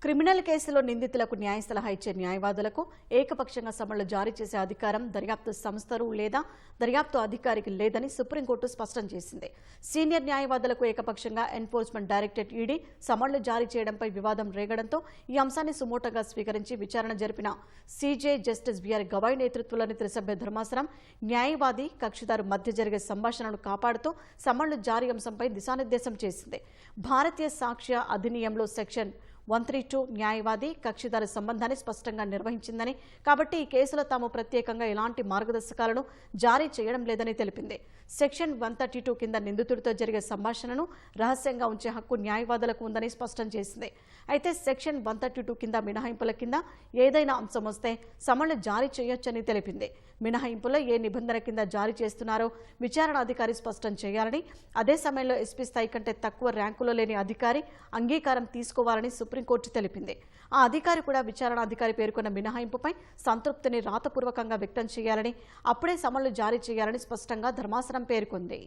Criminal కేసులో నిందితులకు న్యాయ సలహా ఇచ్చే న్యాయవాదులకు ఏకపక్షంగా సమన్లు జారీ చేసే అధికారం దర్యాప్తు సంస్థలు లేదా దర్యాప్తు అధికారికి లేదని సుప్రీంకోర్టు స్పష్టం చేసింది. సీనియర్ న్యాయవాదులకు ఏకపక్షంగా ఎన్ఫోర్స్మెంట్ డైరెక్టరేట్ ఈడీ సమన్లు జారీ చేయడంపై వివాదం రేగడంతో ఈ అంశాన్ని సుమోటోగా స్వీకరించి విచారణ జరిపిన సీజే జస్టిస్ బిఆర్ గవాయ్ నేతృత్వంలోని త్రిసభ్య ధర్మాసనం న్యాయవాది కక్షిదారు మధ్య జరిగే సంభాషణను కాపాడుతూ సమన్లు జారీ అంశంపై దిశానిర్దేశం చేసింది. భారతీయ సాక్ష్య అధినియంలో సెక్షన్ 132 న్యాయవాది కక్షిదారు సంబంధాన్ని స్పష్టంగా నిర్వహించిందని, కాబట్టి ఈ కేసులో తాము ప్రత్యేకంగా ఎలాంటి మార్గదర్శకాలను జారీ చేయడం లేదని తెలిపింది. సెక్షన్ 132 కింద నిందితుడితో జరిగే సంభాషణను రహస్యంగా ఉంచే హక్కు న్యాయవాదులకు ఉందని స్పష్టం చేసింది. అయితే సెక్షన్ 132 కింద మినహాయింపుల కింద ఏదైనా అంశం వస్తే సమన్లు జారీ చేయొచ్చని తెలిపింది. మినహాయింపులో ఏ నిబంధన కింద జారీ చేస్తున్నారో విచారణ అధికారి స్పష్టం చేయాలని, అదే సమయంలో ఎస్పీ స్థాయి కంటే తక్కువ ర్యాంకులో లేని అధికారి అంగీకారం తీసుకోవాలని సుప్రీంకోర్టు తెలిపింది. ఆ అధికారి కూడా విచారణ అధికారి పేర్కొన్న మినహాయింపుపై సంతృప్తిని రాతపూర్వకంగా వ్యక్తం చేయాలని, అప్పుడే సమన్లు జారీ చేయాలని స్పష్టంగా ధర్మాసనం పేర్కొంది.